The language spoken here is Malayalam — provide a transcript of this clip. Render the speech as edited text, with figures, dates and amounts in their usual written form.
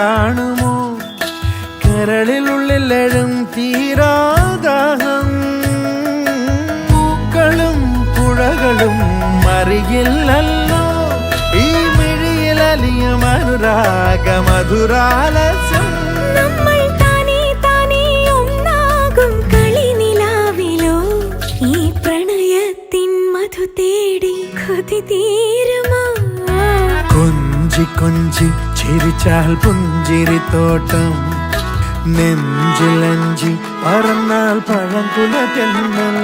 കാണുമോ കരളിനുള്ളിലെഴും തീരാദാഹം പൂക്കളും പുഴകളും അറിയില്ലല്ലോ ഈ മിഴിയിലലിയും അനുരാഗ മധുരാലസ്യം കൊഞ്ചി കൊഞ്ചി ചിരിച്ചാൽ പുഞ്ചിരിത്തോട്ടം നെഞ്ചിലഞ്ചി പറന്നാൽ പഴംകുല തെന്നൽ